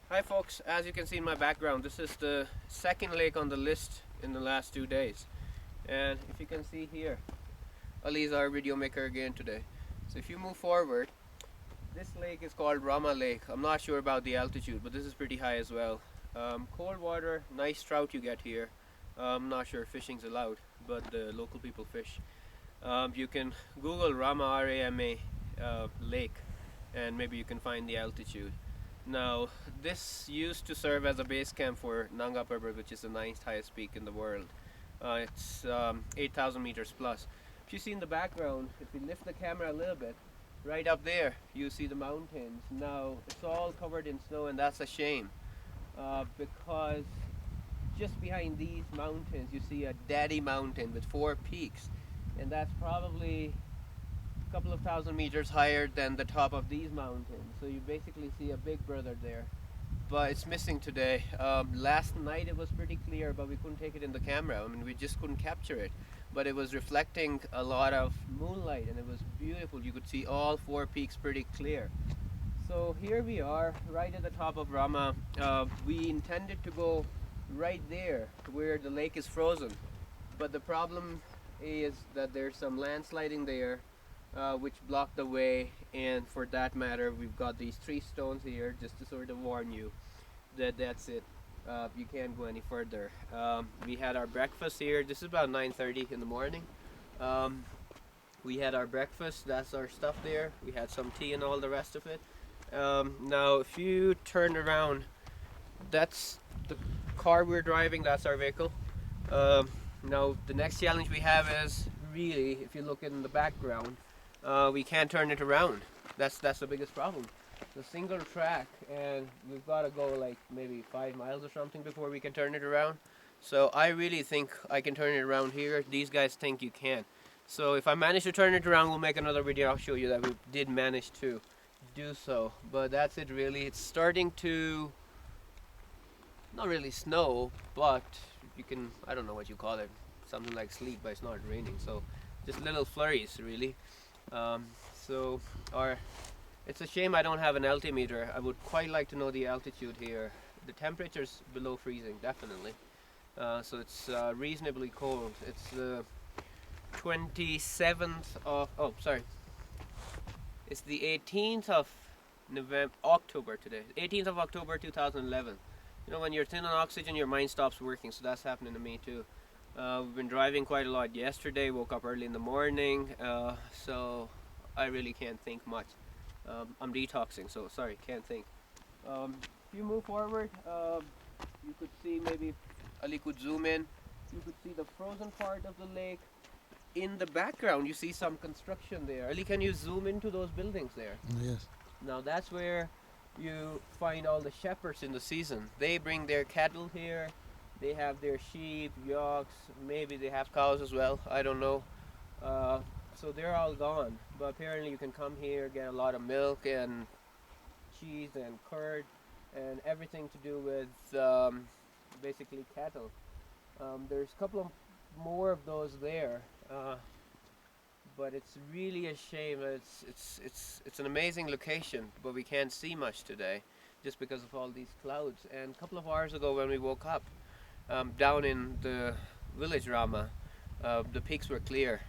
Hi folks, as you can see in my background, this is the second lake on the list in the last 2 days. And if you can see here, Ali is our video maker again today. So if you move forward, this lake is called Rama Lake. I'm not sure about the altitude, but this is pretty high as well. Cold water, nice trout you get here. I'm not sure if fishing's allowed, but the local people fish. You can Google Rama, R-A-M-A, lake, and maybe you can find the altitude. Now, this used to serve as a base camp for Nanga Parbat, which is the ninth highest peak in the world. It's 8,000 meters plus. If you see in the background, if we lift the camera a little bit, right up there, you see the mountains. Now, it's all covered in snow, and that's a shame because just behind these mountains, you see a daddy mountain with 4 peaks, and that's probably couple of thousand meters higher than the top of these mountains. So you basically see a big brother there, but it's missing today. Last night it was pretty clear, but we couldn't take it in the camera. I mean, we just couldn't capture it, but it was reflecting a lot of moonlight and it was beautiful. You could see all 4 peaks pretty clear. So here we are right at the top of Rama. We intended to go right there where the lake is frozen, but the problem is that there's some landsliding there, which blocked the way, and for that matter we've got these 3 stones here just to sort of warn you that that's it. You can't go any further. We had our breakfast here. This is about 9:30 in the morning. We had our breakfast. That's our stuff there. We had some tea and all the rest of it. Now if you turn around, that's the car we're driving. That's our vehicle. Now the next challenge we have is, really, if you look in the background, we can't turn it around. That's the biggest problem. The single track, and we've got to go like maybe 5 miles or something before we can turn it around. So I really think I can turn it around here. These guys think you can. So if I manage to turn it around, we'll make another video. I'll show you that we did manage to do so. But that's it really. It's starting to not really snow, but you can, I don't know what you call it, something like sleet, but it's not raining. So just little flurries really. So it's a shame I don't have an altimeter. I would quite like to know the altitude here. The temperature's below freezing, definitely. So it's reasonably cold. It's the 27th of, oh sorry, it's the 18th of October today. 18th of October 2011. You know, when you're thin on oxygen, your mind stops working, so that's happening to me too. We've been driving quite a lot yesterday, woke up early in the morning, so I really can't think much. I'm detoxing, so sorry, can't think. If you move forward, you could see, maybe Ali could zoom in, you could see the frozen part of the lake. In the background, you see some construction there. Ali, can you zoom into those buildings there? Yes. Now that's where you find all the shepherds in the season. They bring their cattle here. They have their sheep, yaks, maybe they have cows as well, I don't know. So they're all gone, but apparently you can come here, get a lot of milk and cheese and curd and everything to do with basically cattle. There's a couple of more of those there, but it's really a shame. It's an amazing location, but we can't see much today just because of all these clouds. And a couple of hours ago when we woke up, down in the village Rama, the peaks were clear.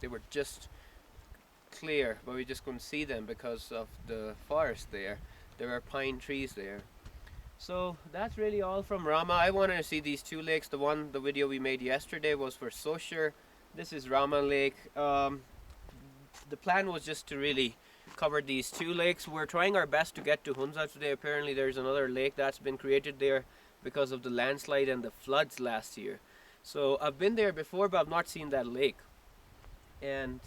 They were just clear, but we just couldn't see them because of the forest there. There are pine trees there. So that's really all from Rama. I wanted to see these 2 lakes. The video we made yesterday was for Socher. This is Rama Lake. The plan was just to really cover these 2 lakes. We're trying our best to get to Hunza today. Apparently there's another lake that's been created there because of the landslide and the floods last year. So I've been there before, but I've not seen that lake. And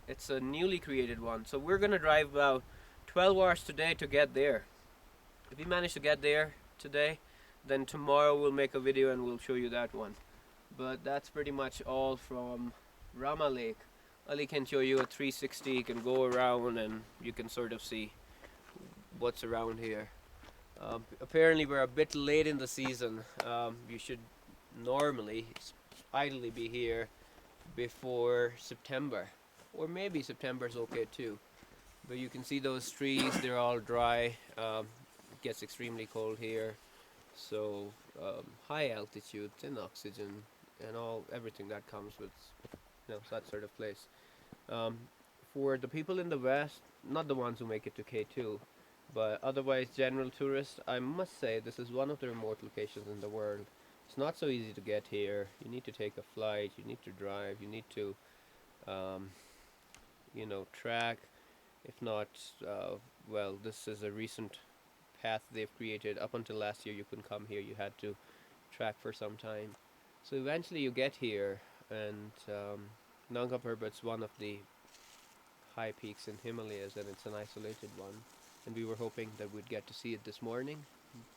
it's a newly created one. So we're going to drive about 12 hours today to get there. If we manage to get there today, then tomorrow we'll make a video and we'll show you that one. But that's pretty much all from Rama Lake. Ali can show you a 360, you can go around and you can sort of see what's around here. Apparently we're a bit late in the season. You should normally ideally be here before September, or maybe September is okay too. But you can see those trees, they're all dry. gets extremely cold here. So high altitude, thin oxygen, and everything that comes with that sort of place. Um, for the people in the west, not the ones who make it to K2, but otherwise general tourists, I must say this is one of the remote locations in the world. It's not so easy to get here. You need to take a flight. You need to drive. You need to um, track. If not, well, this is a recent path they've created. Up until last year, you couldn't come here. You had to track for some time. So eventually, you get here, and Nanga Parbet's one of the high peaks in Himalayas, and it's an isolated one. And we were hoping that we'd get to see it this morning,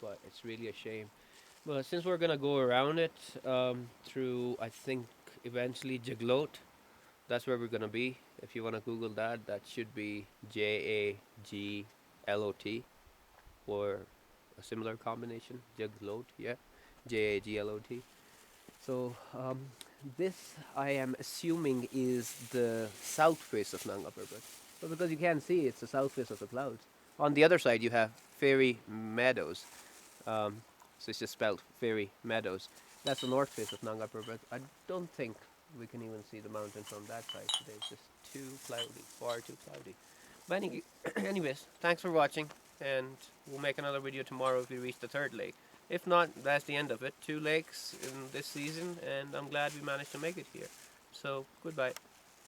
but it's really a shame. But since we're gonna go around it through, I think, eventually Jaglot, that's where we're gonna be. If you wanna Google that, that should be Jaglot or a similar combination. Jaglot, yeah, Jaglot. So this, I am assuming, is the south face of Nanga Parbat. But because you can't see, it's the south face of the clouds. On the other side, you have Fairy Meadows. So it's just spelled Fairy Meadows. That's the north face of Nanga Parbat. I don't think we can even see the mountain from that side today. It's just too cloudy, far too cloudy. But anyways, thanks for watching, and we'll make another video tomorrow if we reach the third lake. If not, that's the end of it. 2 lakes in this season, and I'm glad we managed to make it here. So, goodbye.